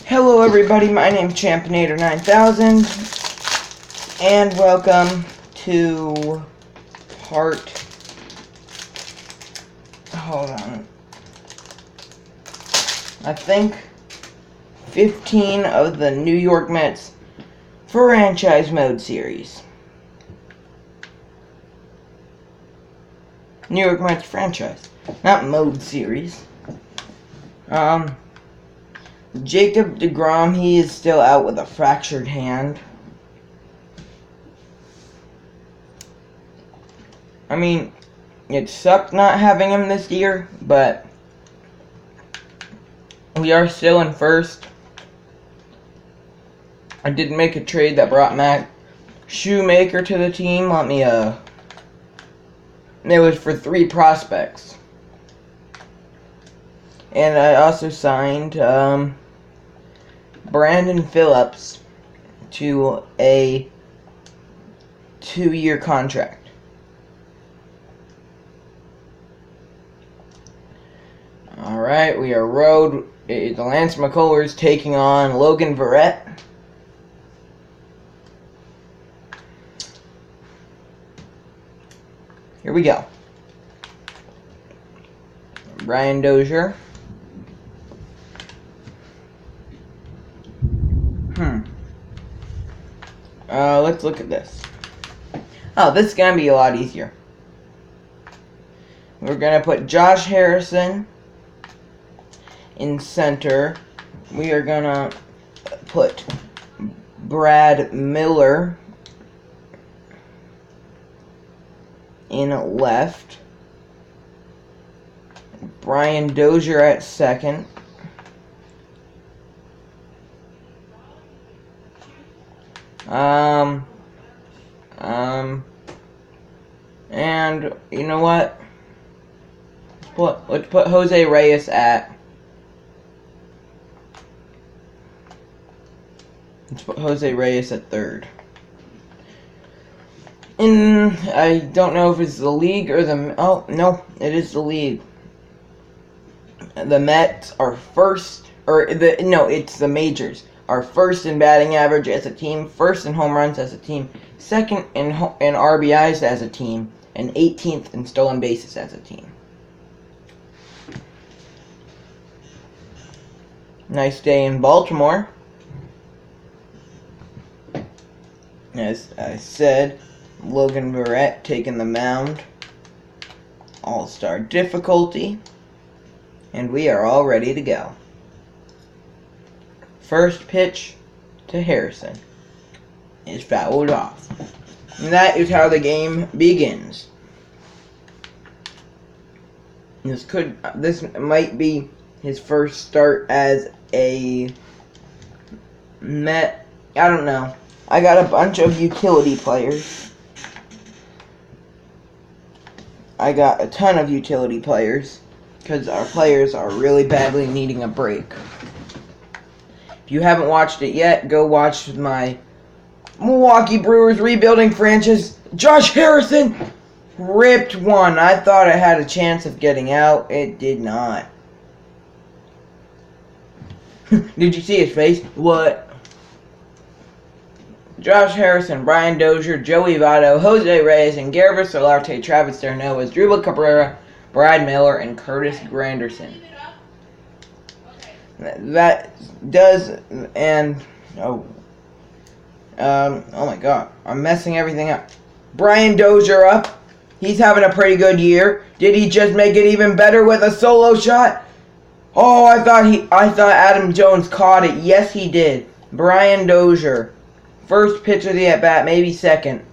Hello everybody, my name's Championator9000, and welcome to hold on, I think 15 of the New York Mets franchise mode series. New York Mets franchise, not mode series. Jacob deGrom, he is still out with a fractured hand. I mean, it sucked not having him this year, but we are still in first. I did make a trade that brought Matt Shoemaker to the team. It was for 3 prospects. And I also signed Brandon Phillips to a 2-year contract. Alright, we are the Lance McCullers taking on Logan Verrett. Here we go. Brian Dozier. Let's look at this. Oh, this is gonna be a lot easier. We're gonna put Josh Harrison in center. We are gonna put Brad Miller in left. Brian Dozier at second. And you know what? Let's put Jose Reyes at. Let's put Jose Reyes at third. I don't know if it's the league or the. Oh no, it is the league. The Mets are first, it's the majors. Are first in batting average as a team, first in home runs as a team, second in RBIs as a team, and 18th in stolen bases as a team. Nice day in Baltimore. As I said, Logan Verrett taking the mound. All-star difficulty. And we are all ready to go. First pitch to Harrison is fouled off. And that is how the game begins. This might be his first start as a Met. I don't know. I got a bunch of utility players. I got a ton of utility players because our players are really badly needing a break. If you haven't watched it yet, go watch my Milwaukee Brewers rebuilding franchise. Josh Harrison ripped one. I thought it had a chance of getting out. It did not. Did you see his face? What? Josh Harrison, Brian Dozier, Joey Votto, Jose Reyes, and Gerber Solarte, Travis d'Arnaud, Asdrubal Cabrera, Brad Miller, and Curtis Granderson. That does, and oh my god, I'm messing everything up. Brian Dozier up. He's having a pretty good year. Did he just make it even better with a solo shot? Oh, I thought Adam Jones caught it. Yes, he did. Brian Dozier, first pitch of the at bat, maybe second.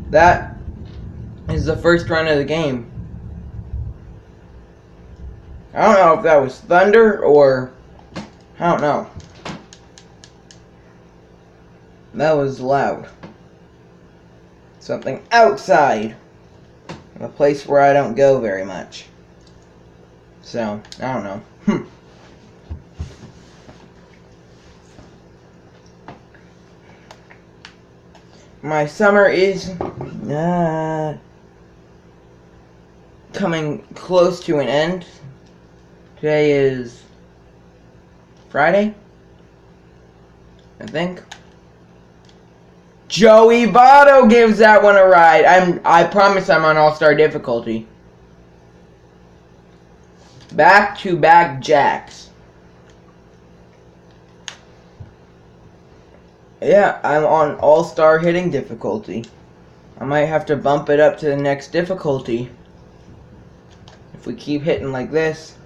That is the first run of the game. I don't know if that was thunder or I don't know. That was loud. Something outside. A place where I don't go very much. So, I don't know. My summer is coming close to an end. Today is Friday, I think. Joey Votto gives that one a ride. I promise I'm on All-Star difficulty. Back-to-back jacks. Yeah, I'm on All-Star hitting difficulty. I might have to bump it up to the next difficulty. If we keep hitting like this.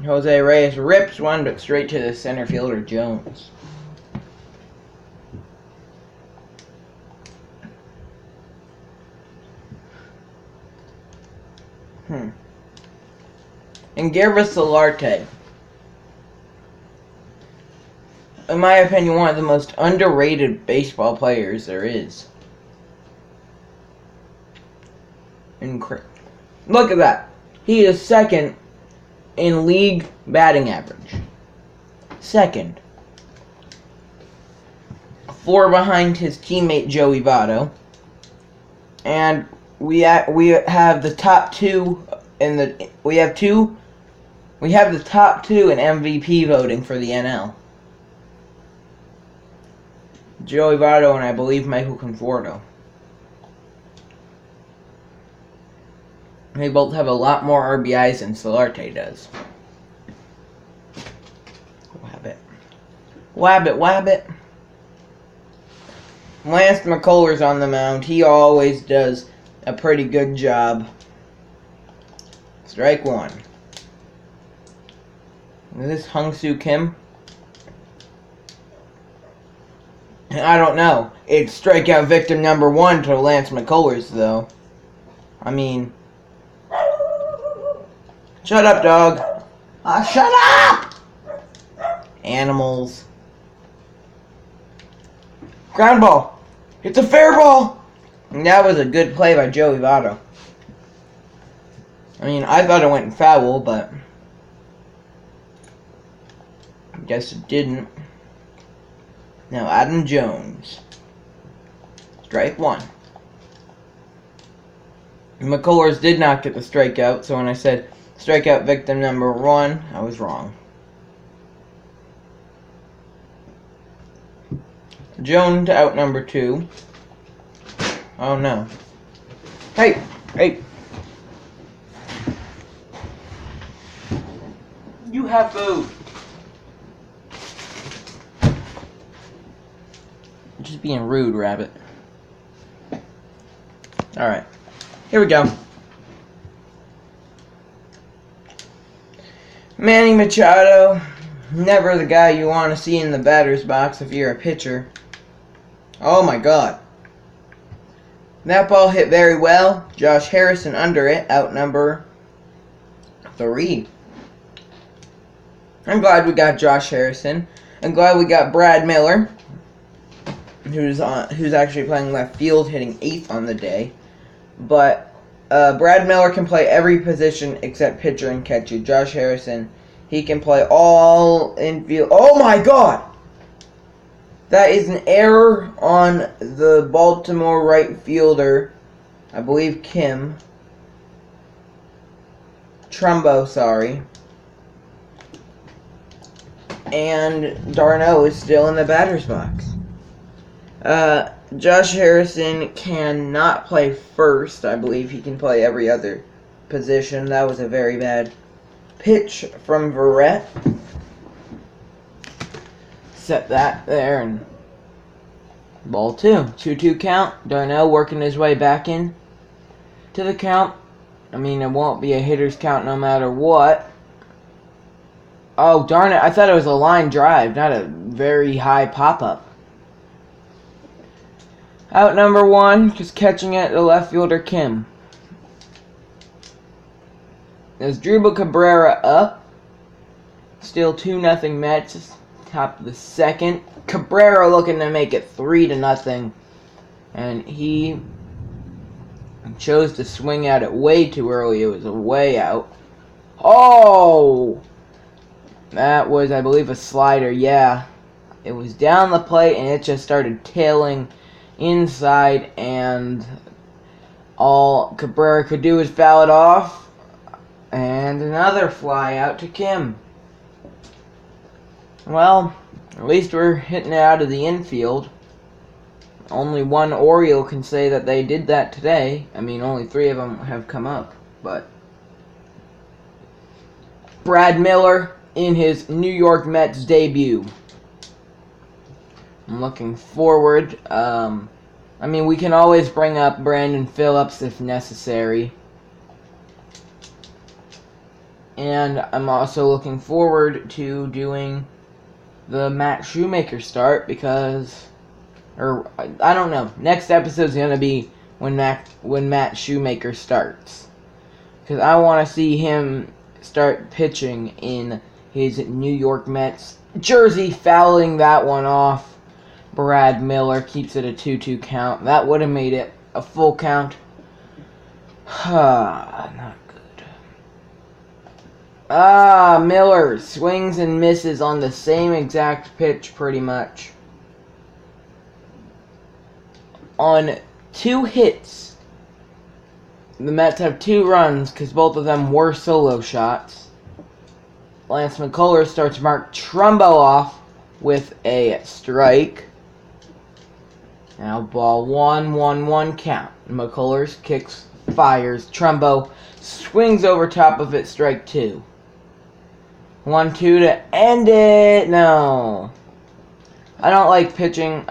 Jose Reyes rips one, but straight to the center fielder, Jones. And Gervis Solarte. In my opinion, one of the most underrated baseball players there is. Look at that. He is second in league batting average. Second. 4 behind his teammate Joey Votto. And we have the top 2 in the we have the top 2 in MVP voting for the NL. Joey Votto and I believe Michael Conforto. They both have a lot more RBIs than Solarte does. Wabbit. Wabbit, wabbit. Lance McCullers on the mound. He always does a pretty good job. Strike 1. Is this Hung-Soo Kim? I don't know. It's strikeout victim number 1 to Lance McCullers, though. I mean... Shut up, dog. Shut up! Animals. Ground ball. It's a fair ball. And that was a good play by Joey Votto. I mean, I thought it went foul, but... I guess it didn't. Now, Adam Jones. Strike 1. McCullers did not get the strikeout, so when I said strikeout victim number 1, I was wrong. Jones out number 2. Oh no. Hey! Hey! You have food! Just being rude, rabbit. Alright. Here we go. Manny Machado. Never the guy you want to see in the batter's box if you're a pitcher. Oh my god. That ball hit very well. Josh Harrison under it. Out number 3. I'm glad we got Josh Harrison. I'm glad we got Brad Miller, who's actually playing left field, hitting 8th on the day. But Brad Miller can play every position except pitcher and catcher. Josh Harrison, he can play all infield. Oh my god! That is an error on the Baltimore right fielder. I believe Kim. Trumbo, sorry. And Darno is still in the batter's box. Josh Harrison cannot play first. I believe he can play every other position. That was a very bad pitch from Verrett. Set that there and ball 2. 2-2 count. Darnell working his way back in to the count. I mean, it won't be a hitter's count no matter what. Oh, darn it. I thought it was a line drive, not a very high pop-up. Out number 1, just catching it, the left fielder, Kim. There's Drupal Cabrera up. Still 2-0 Mets. Top of the 2nd. Cabrera looking to make it 3-0. And he chose to swing at it way too early. It was a way out. Oh! That was, I believe, a slider. Yeah. It was down the plate and it just started tailing inside, and All Cabrera could do is foul it off, and another fly out to Kim. Well, at least we're hitting it out of the infield. Only one Oriole can say that they did that today. I mean, only 3 of them have come up, but Brad Miller in his New York Mets debut. I'm looking forward. I mean, we can always bring up Brandon Phillips if necessary. And I'm also looking forward to doing the Matt Shoemaker start because, or I don't know. Next episode's gonna be when Matt Shoemaker starts, because I want to see him start pitching in his New York Mets jersey, fouling that one off. Brad Miller keeps it a 2-2 count. That would have made it a full count. Not good. Miller swings and misses on the same exact pitch pretty much. On 2 hits, the Mets have 2 runs because both of them were solo shots. Lance McCullers starts Mark Trumbo off with a strike. Now ball 1-1-1 count. McCullers kicks, fires. Trumbo swings over top of it, strike 2. 1-2 to end it. No. I don't like pitching.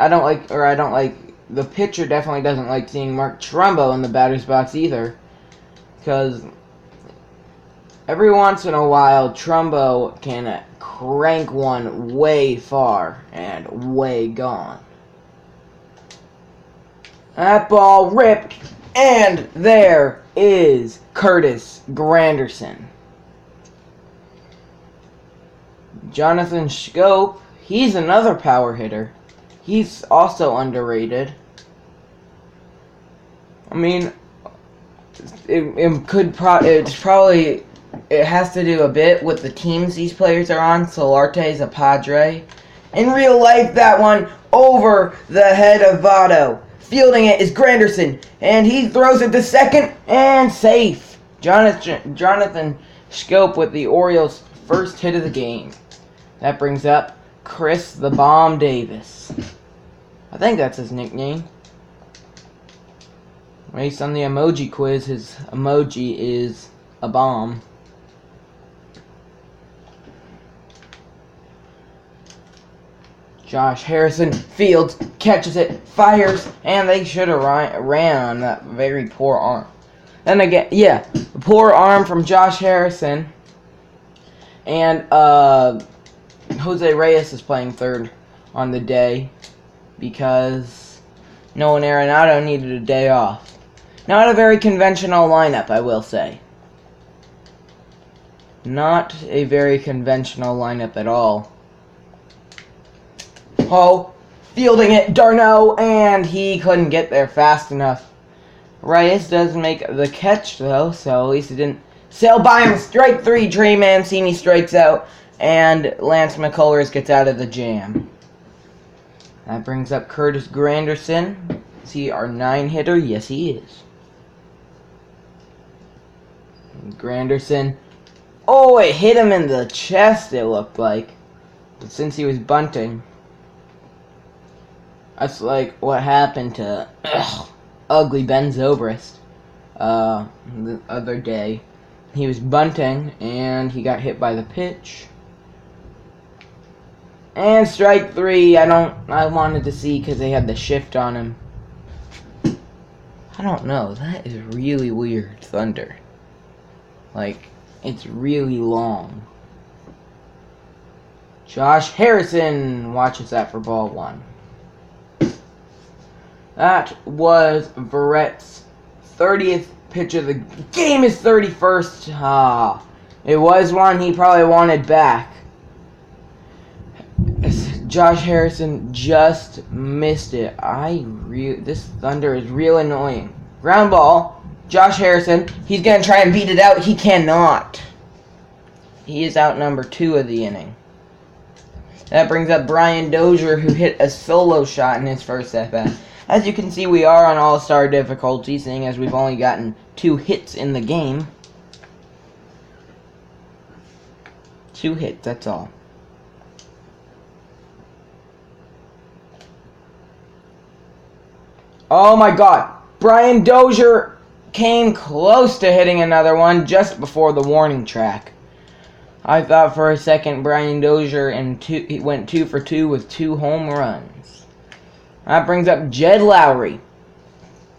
The pitcher definitely doesn't like seeing Mark Trumbo in the batter's box either. Because every once in a while, Trumbo can crank one way far and way gone. That ball ripped, and there is Curtis Granderson. Jonathan Schoop, he's another power hitter. He's also underrated. I mean, it has to do a bit with the teams these players are on. Solarte's a Padre. In real life, that one over the head of Votto. Fielding it is Granderson, and he throws it to second, and safe. Jonathan Schoop with the Orioles' first hit of the game. That brings up Chris the Bomb Davis. I think that's his nickname. Based on the emoji quiz, his emoji is a bomb. Josh Harrison fields, catches it, fires, and they should have ran on that very poor arm. Then again, yeah, the poor arm from Josh Harrison. And Jose Reyes is playing third on the day because Nolan Arenado needed a day off. Not a very conventional lineup, I will say. Not a very conventional lineup at all. Oh, fielding it, Darno, and he couldn't get there fast enough. Reyes does make the catch, though, so at least it didn't sail by him. Strike 3, Trey Mancini strikes out, and Lance McCullers gets out of the jam. That brings up Curtis Granderson. Is he our 9-hitter? Yes, he is. Granderson. Oh, it hit him in the chest, it looked like. But since he was bunting, that's like what happened to ugly Ben Zobrist the other day. He was bunting, and he got hit by the pitch. And strike 3, I wanted to see because they had the shift on him. I don't know, that is really weird, Thunder. Like, it's really long. Josh Harrison watches that for ball 1. That was Verrett's 30th pitch of the game, his 31st. It was one he probably wanted back. Josh Harrison just missed it. This Thunder is real annoying. Ground ball. Josh Harrison. He's going to try and beat it out. He cannot. He is out number 2 of the inning. That brings up Brian Dozier, who hit a solo shot in his first at-bat. As you can see, we are on all-star difficulty, seeing as we've only gotten 2 hits in the game. 2 hits, that's all. Oh my god! Brian Dozier came close to hitting another one just before the warning track. I thought for a second Brian Dozier he went 2 for 2 with 2 home runs. That brings up Jed Lowry.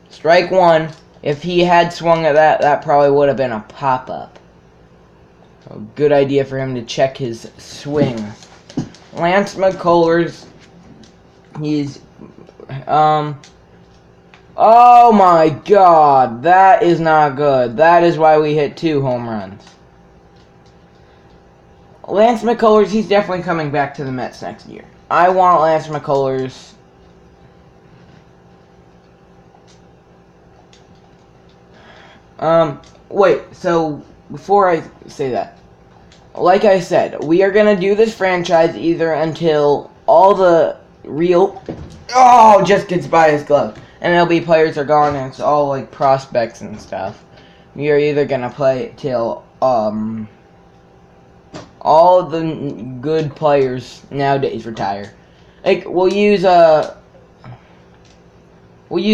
Strike 1. If he had swung at that, that probably would have been a pop-up. A good idea for him to check his swing. Lance McCullers, he's, oh my god, that is not good. That is why we hit 2 home runs. Lance McCullers, he's definitely coming back to the Mets next year. I want Lance McCullers. Wait, so before I say that, like I said, we are going to do this franchise either until all the real, just gets by his glove. MLB players are gone and it's all like prospects and stuff. We are either going to play till, all the good players nowadays retire. Like, we'll use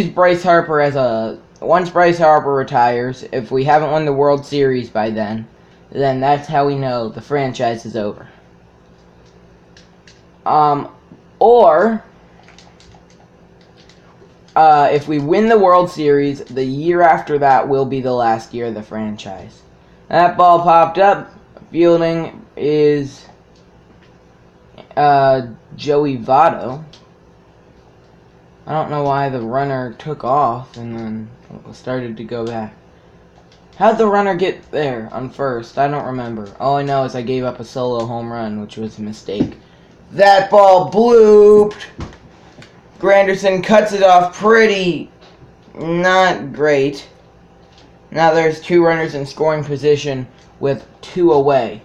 Bryce Harper as a, once Bryce Harper retires, if we haven't won the World Series by then that's how we know the franchise is over. Or if we win the World Series, the year after that will be the last year of the franchise. That ball popped up. Fielding is Joey Votto. I don't know why the runner took off and then started to go back. How'd the runner get there on first? I don't remember. All I know is I gave up a solo home run, which was a mistake. That ball blooped. Granderson cuts it off pretty not great. Now there's 2 runners in scoring position with 2 away.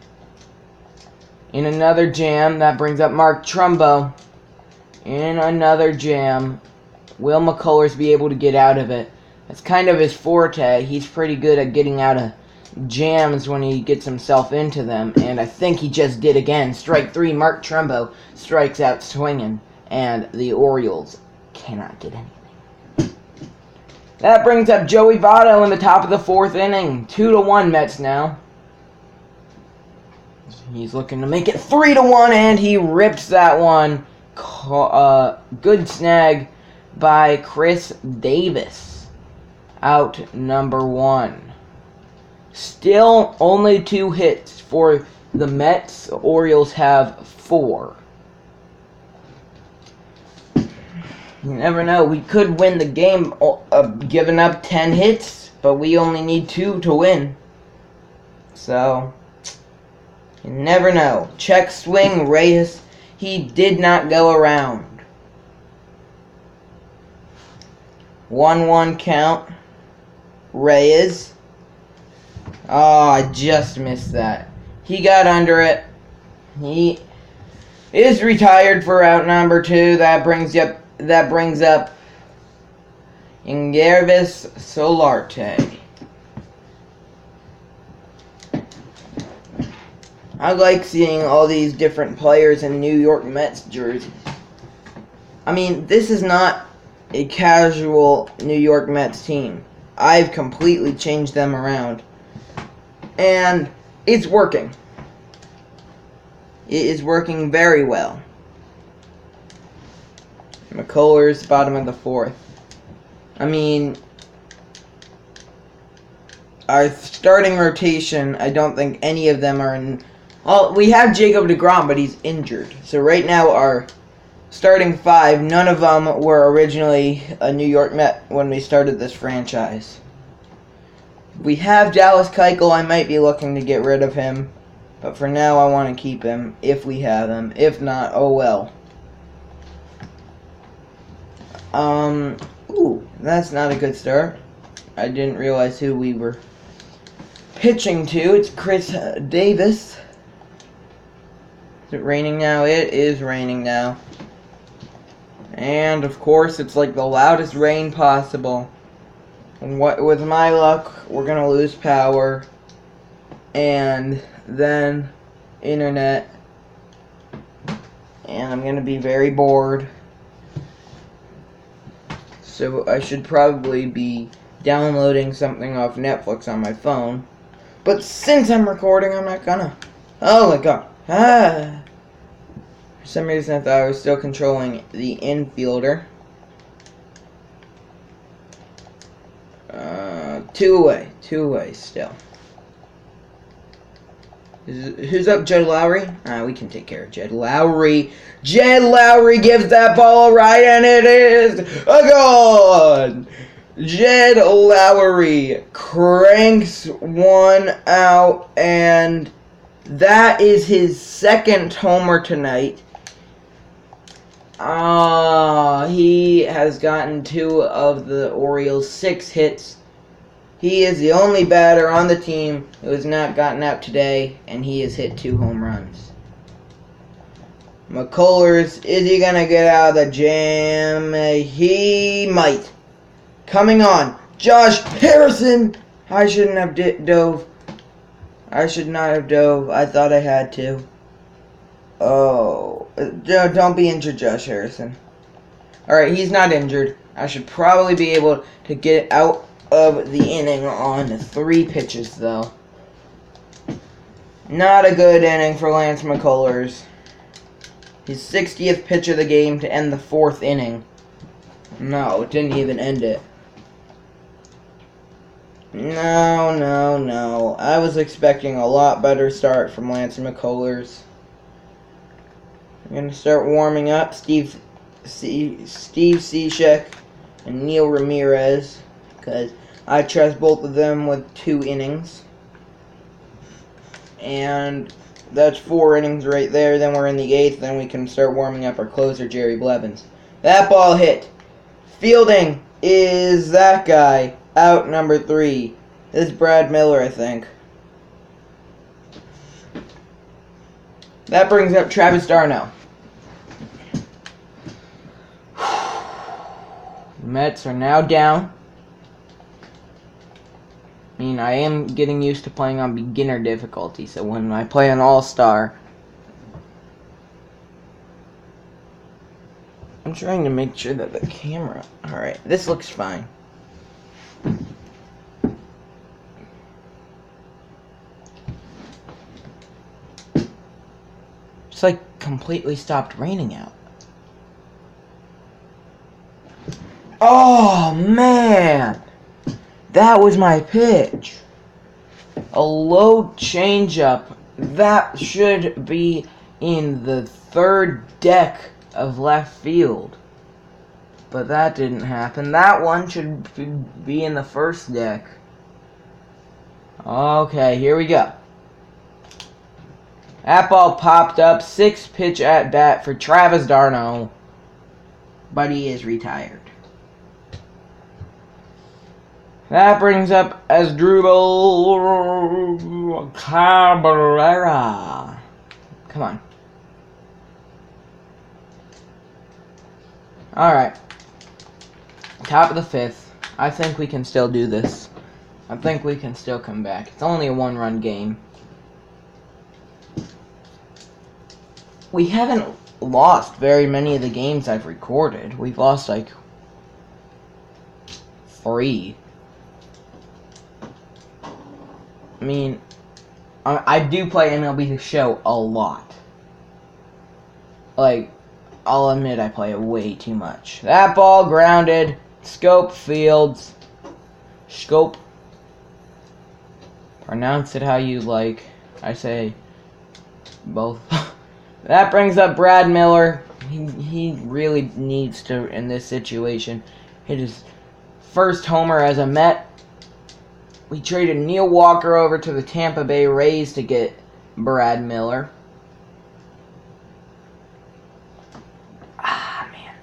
In another jam, that brings up Mark Trumbo. In another jam, will McCullers be able to get out of it? That's kind of his forte. He's pretty good at getting out of jams when he gets himself into them, and I think he just did again. Strike 3, Mark Trumbo strikes out swinging, and the Orioles cannot get anything. That brings up Joey Votto in the top of the 4th inning. 2-1 Mets now. He's looking to make it 3-1, and he rips that one. Good snag by Chris Davis. Out number 1. Still only 2 hits for the Mets. The Orioles have 4. You never know. We could win the game giving up 10 hits, but we only need 2 to win. So, you never know. Check swing, Reyes. He did not go around. 1-1 count. Reyes. Oh, I just missed that. He got under it. He is retired for out number 2. That brings up Ingervis Solarte. I like seeing all these different players in New York Mets jerseys. I mean, this is not a casual New York Mets team. I've completely changed them around. And it's working. It is working very well. McCullers, bottom of the 4th. I mean, our starting rotation, I don't think any of them are in. Well, we have Jacob deGrom, but he's injured. So right now our starting 5, none of them were originally a New York Met when we started this franchise. We have Dallas Keuchel. I might be looking to get rid of him. But for now, I want to keep him if we have him. If not, oh well. Ooh, that's not a good start. I didn't realize who we were pitching to. It's Chris Davis. Is it raining now? It is raining now. And, of course, it's like the loudest rain possible. And with my luck, we're going to lose power. And then internet. And I'm going to be very bored. So I should probably be downloading something off Netflix on my phone. But since I'm recording, I'm not gonna. Oh my god. For some reason I thought I was still controlling the infielder. 2 away. 2 away still. Who's up, Jed Lowry? We can take care of Jed Lowry. Jed Lowry gives that ball a right, and it is a goal! Jed Lowry cranks one out, and that is his second homer tonight. He has gotten 2 of the Orioles' 6 hits. He is the only batter on the team who has not gotten out today, and he has hit 2 home runs. McCullers, is he going to get out of the jam? He might. Coming on, Josh Harrison. I shouldn't have dove. I should not have dove. I thought I had to. Oh, don't be injured, Josh Harrison. Alright, he's not injured. I should probably be able to get out of the inning on 3 pitches, though. Not a good inning for Lance McCullers. His 60th pitch of the game to end the 4th inning. No, it didn't even end it. No. I was expecting a lot better start from Lance McCullers. I'm going to start warming up Steve Cishek and Neil Ramirez, because I trust both of them with 2 innings. And that's 4 innings right there. Then we're in the 8th. Then we can start warming up our closer, Jerry Blevins. That ball hit. Fielding is that guy. Out number 3. This is Brad Miller, I think. That brings up Travis d'Arnaud. Mets are now down. I mean, I am getting used to playing on beginner difficulty, so when I play on All-Star, I'm trying to make sure that the camera... Alright, this looks fine. It's like completely stopped raining out. Oh, man! That was my pitch. A low changeup. That should be in the 3rd deck of left field. But that didn't happen. That one should be in the 1st deck. Okay, here we go. That ball popped up. 6th pitch at bat for Travis d'Arnaud. But he is retired. That brings up Asdrubal Cabrera. Come on. Alright. Top of the 5th. I think we can still do this. I think we can still come back. It's only a 1-run game. We haven't lost very many of the games I've recorded. We've lost like 3. I mean, I do play MLB The Show a lot. Like, I'll admit I play it way too much. That ball grounded. Scope Fields. Scope. Pronounce it how you like. I say both. That brings up Brad Miller. He really needs to, in this situation, hit his first homer as a Met. We traded Neil Walker over to the Tampa Bay Rays to get Brad Miller. Man.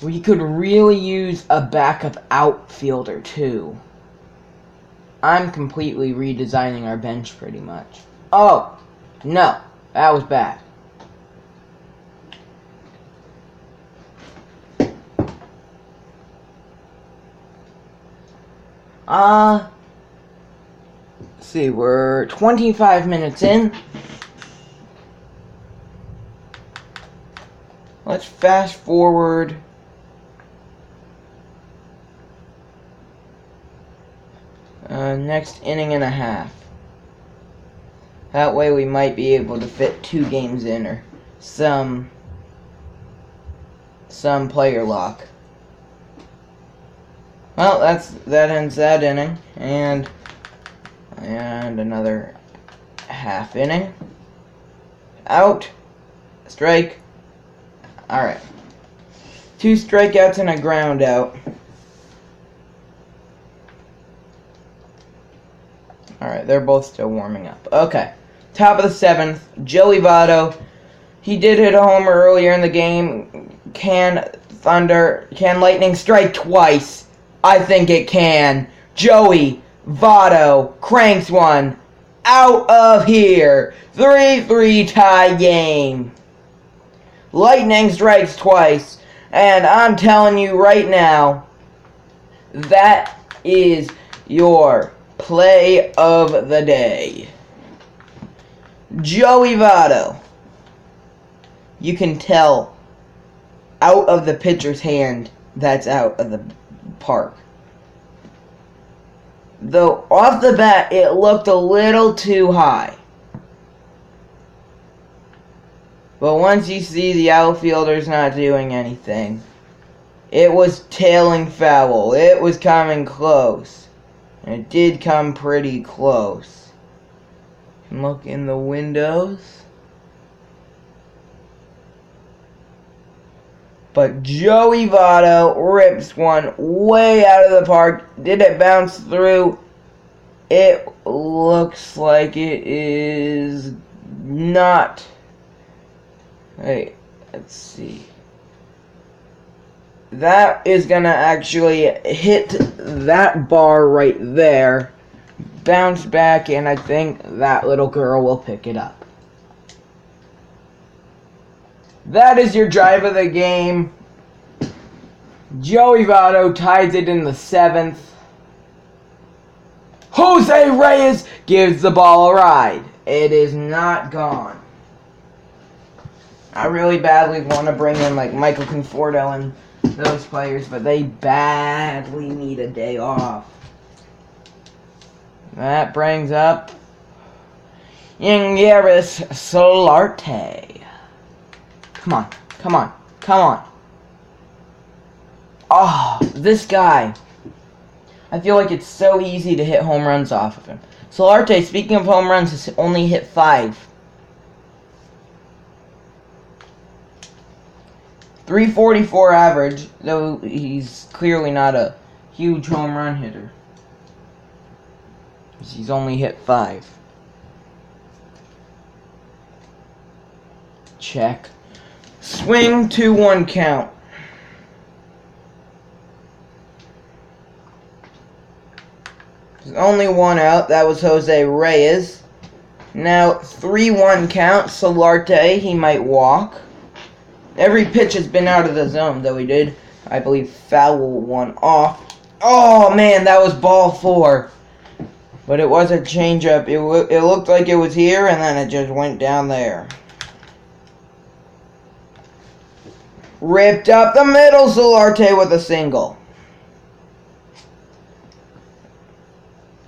We could really use a backup outfielder, too. I'm completely redesigning our bench, pretty much. Oh! No. That was bad. Let's see, we're 25 minutes in. Let's fast forward. Next inning and a half. That way we might be able to fit 2 games in, or some player lock. Well, that ends that inning, and another half inning. Out. Strike. Alright. 2 strikeouts and a ground out. Alright, they're both still warming up. Okay. Top of the 7th, Joey Votto. He did hit a homer earlier in the game. Can Lightning strike twice? I think it can. Joey Votto cranks one. Out of here. 3-3 tie game. Lightning strikes twice. And I'm telling you right now, that is your play of the day. Joey Votto. You can tell out of the pitcher's hand that's out of the park. Though off the bat it looked a little too high. But once you see the outfielder's not doing anything, it was tailing foul. It was coming close. And it did come pretty close. You can look in the windows. But Joey Votto rips one way out of the park. Did it bounce through? It looks like it is not. Wait, let's see. That is going to actually hit that bar right there. Bounce back, and I think that little girl will pick it up. That is your drive of the game. Joey Votto ties it in the 7th. Jose Reyes gives the ball a ride. It is not gone. I really badly want to bring in like Michael Conforto and those players, but they badly need a day off. That brings up Yangeris Solarte. Come on, come on, come on. Oh, this guy. I feel like it's so easy to hit home runs off of him. Solarte, speaking of home runs, has only hit 5. 344 average, though he's clearly not a huge home run hitter. He's only hit 5. Check. Swing, 2-1 count. There's only one out. That was Jose Reyes. Now, 3-1 count. Solarte, he might walk. Every pitch has been out of the zone, though he did, I believe, foul one off. Oh, man, that was ball 4. But it was a changeup. It looked like it was here, and then it just went down there. Ripped up the middle, Solarte with a single.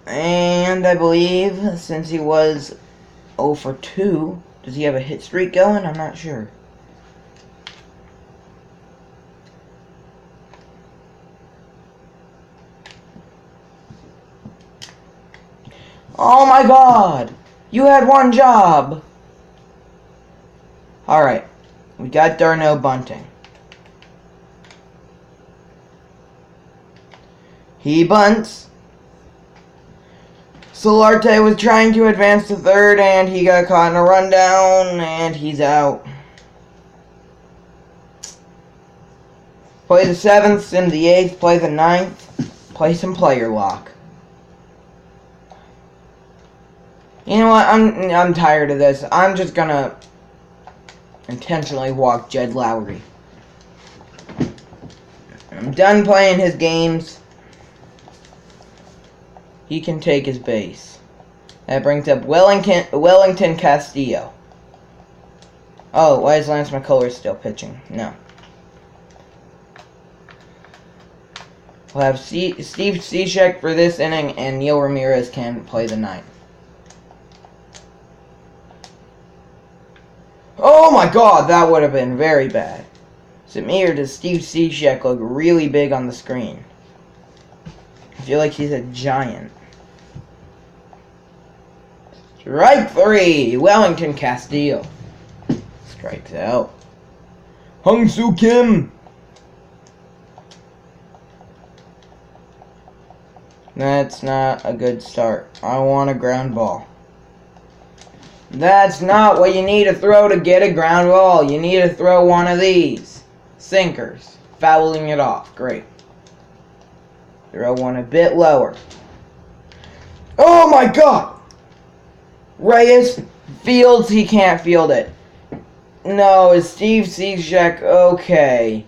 And I believe, since he was 0 for 2, does he have a hit streak going? I'm not sure. Oh my god! You had one job! Alright. We got Darno bunting. He bunts. Solarte was trying to advance to third, and he got caught in a rundown, and he's out. Play the 7th and the 8th, play the 9th, play some player lock. You know what, I'm tired of this. I'm just gonna intentionally walk Jed Lowry. I'm done playing his games. he can take his base. That brings up Wellington Castillo. Oh, why is Lance McCullers still pitching? No. We'll have Steve Cishek for this inning, and Neil Ramirez can play the ninth. Oh my god, that would have been very bad. Is it me or does Steve Cishek look really big on the screen? I feel like he's a giant. Strike 3, Wellington Castillo. Strikes out. Hung-Soo Kim. That's not a good start. I want a ground ball. That's not what you need to throw to get a ground ball. You need to throw one of these. Sinkers. Fouling it off. Great. Throw one a bit lower. Oh my god! Reyes fields. He can't field it. No, it's Steve Cishek. Okay.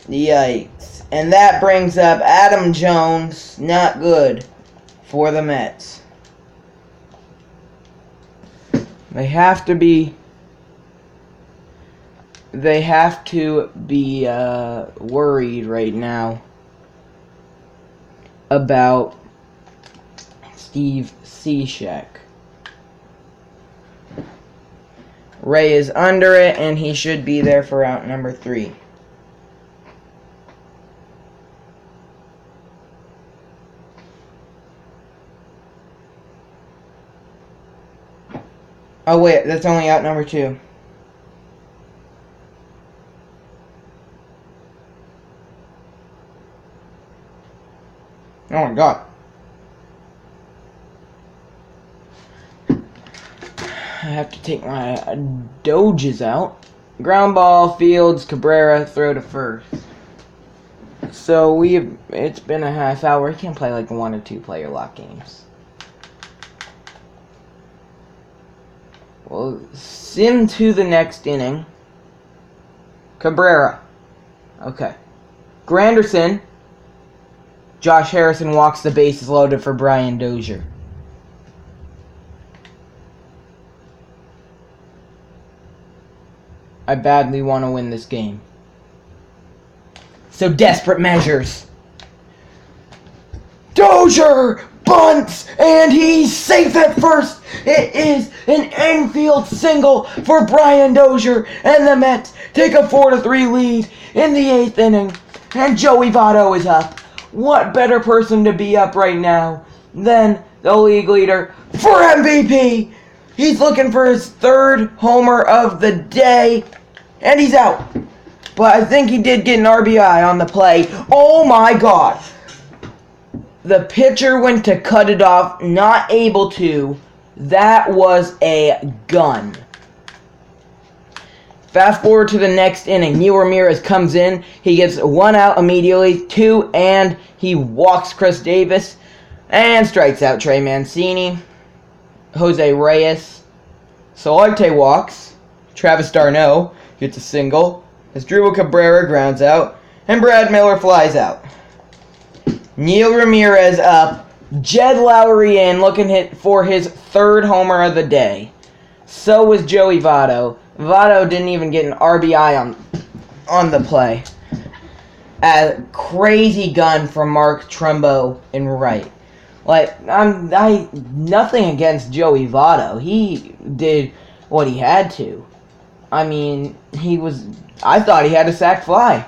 Yikes. And that brings up Adam Jones. Not good for the Mets. They have to be worried right now about Steve Cishek. Ray is under it, and he should be there for out number 3. Oh wait, that's only out number 2. Oh my god. I have to take my Doges out. Ground ball, Fields, Cabrera, throw to first. So it's been a half hour. We can't play like 1 or 2 player lock games. Well, sim to the next inning. Cabrera. Okay. Granderson. Josh Harrison walks the bases loaded for Brian Dozier. I badly want to win this game. So desperate measures. Dozier bunts, and he's safe at first. It is an infield single for Brian Dozier, and the Mets take a 4-3 lead in the 8th inning. And Joey Votto is up. What better person to be up right now than the league leader for MVP? He's looking for his 3rd homer of the day, and he's out. But I think he did get an RBI on the play. Oh my god. The pitcher went to cut it off, not able to. That was a gun. Fast forward to the next inning. Neil Ramirez comes in. He gets 1 out immediately, 2, and he walks Chris Davis and strikes out Trey Mancini. Jose Reyes. Solarte walks. Travis d'Arnaud gets a single. Asdrubal Cabrera grounds out. And Brad Miller flies out. Neil Ramirez up. Jed Lowry in, looking for his 3rd homer of the day. So was Joey Votto. Votto didn't even get an RBI on the play. A crazy gun from Mark Trumbo in right. Like, nothing against Joey Votto. He did what he had to. I mean, I thought he had a sac fly.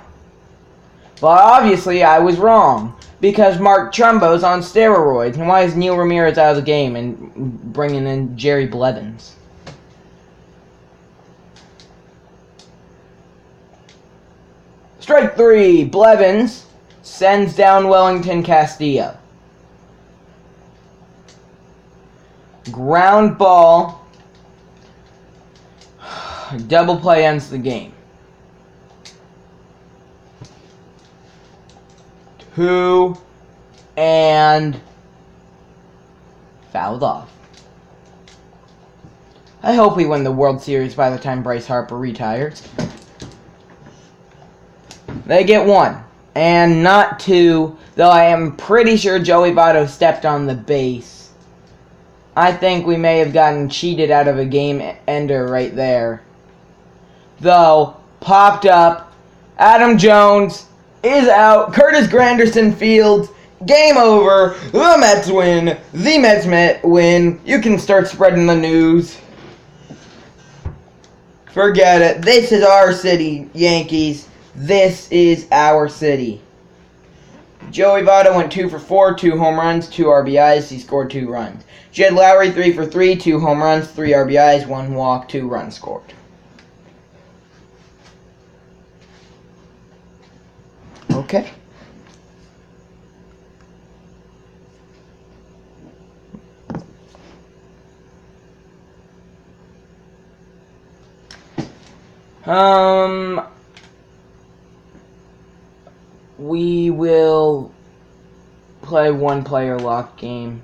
But obviously I was wrong. Because Mark Trumbo's on steroids. And why is Neil Ramirez out of the game and bringing in Jerry Blevins? Strike 3. Blevins sends down Wellington Castillo. Ground ball. Double play ends the game. 2 and fouled off. I hope we win the World Series by the time Bryce Harper retires. They get 1 and not 2. Though I am pretty sure Joey Votto stepped on the base. I think we may have gotten cheated out of a game ender right there. Though, popped up, Adam Jones is out, Curtis Granderson fields, game over, the Mets win, the Mets win, you can start spreading the news. Forget it, this is our city, Yankees, this is our city. Joey Votto went 2 for 4, 2 home runs, 2 RBIs, he scored 2 runs. Jed Lowry 3 for 3, 2 home runs, 3 RBIs, 1 walk, 2 runs scored. Okay. We will play one player lock game.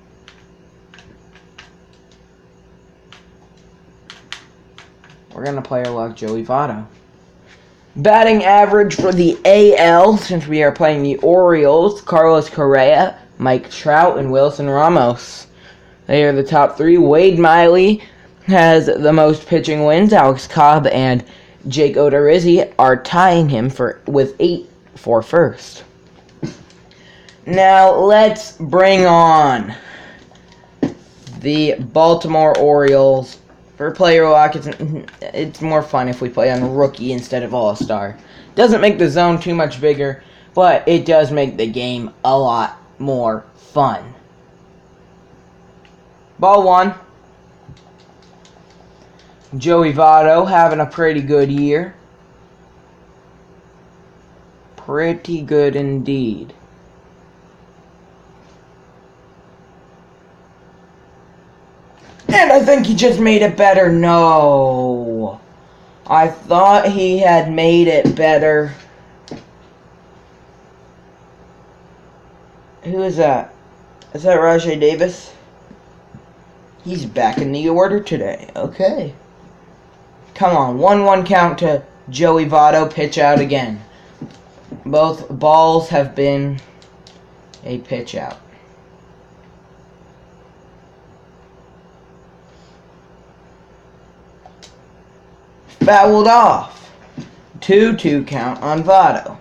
We're gonna player lock Joey Votto. Batting average for the AL, since we are playing the Orioles, Carlos Correa, Mike Trout, and Wilson Ramos. They are the top 3. Wade Miley has the most pitching wins. Alex Cobb and Jake Odorizzi are tying him with 8 for first. Now let's bring on the Baltimore Orioles. For player lock, it's more fun if we play on rookie instead of all-star. Doesn't make the zone too much bigger, but it does make the game a lot more fun. Ball 1. Joey Votto having a pretty good year. Pretty good indeed. And I think he just made it better. No. I thought he had made it better. Who is that? Is that Rajai Davis? He's back in the order today. Okay. Come on. 1-1 count to Joey Votto. Pitch out again. Both balls have been a pitch out. Fouled off. 2-2 count on Votto.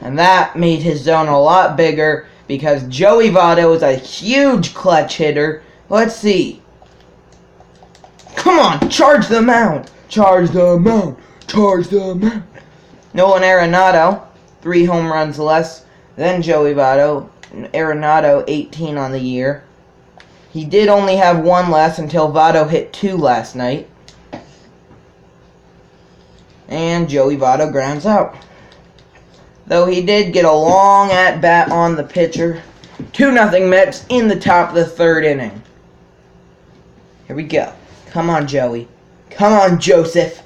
And that made his zone a lot bigger because Joey Votto is a huge clutch hitter. Let's see. Come on, charge the mound. Charge the mound. Charge the mound. Nolan Arenado, 3 home runs less than Joey Votto. Arenado, 18 on the year. He did only have 1 less until Votto hit 2 last night. And Joey Votto grounds out. Though he did get a long at-bat on the pitcher. 2-0 Mets in the top of the 3rd inning. Here we go. Come on, Joey. Come on, Joseph.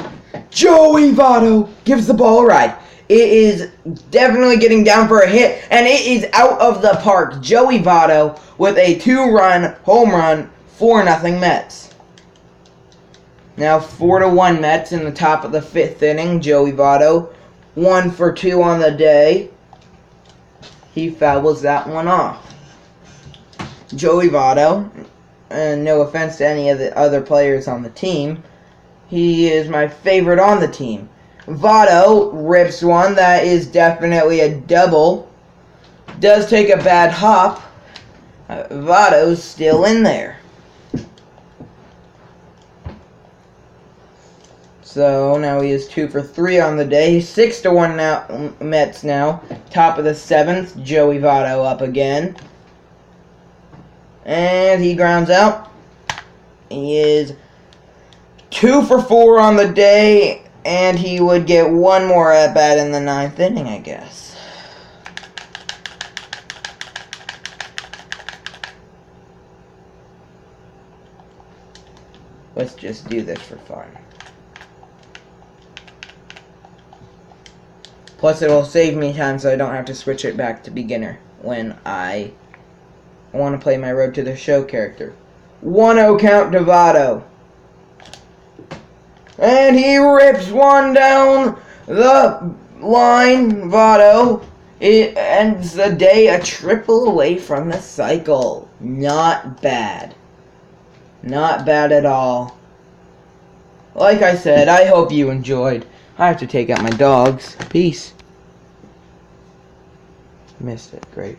Joey Votto gives the ball a ride. It is definitely getting down for a hit, and it is out of the park. Joey Votto with a 2-run home run, 4-0 Mets. Now 4-1 Mets in the top of the 5th inning. Joey Votto, 1 for 2 on the day. He fouls that one off. Joey Votto, and no offense to any of the other players on the team, he is my favorite on the team. Votto rips one that is definitely a double. Does take a bad hop. Votto's still in there. So now he is 2 for 3 on the day. 6-1 now, Mets now. Top of the 7th, Joey Votto up again. And he grounds out. He is 2 for 4 on the day, and he would get 1 more at bat in the 9th inning, I guess. Let's just do this for fun. Plus, it will save me time so I don't have to switch it back to beginner when I want to play my Road to the Show character. 1-0 count to Votto. And he rips one down the line. Votto It ends the day a triple away from the cycle. Not bad. Not bad at all. Like I said, I hope you enjoyed. I have to take out my dogs. Peace. Missed it. Great.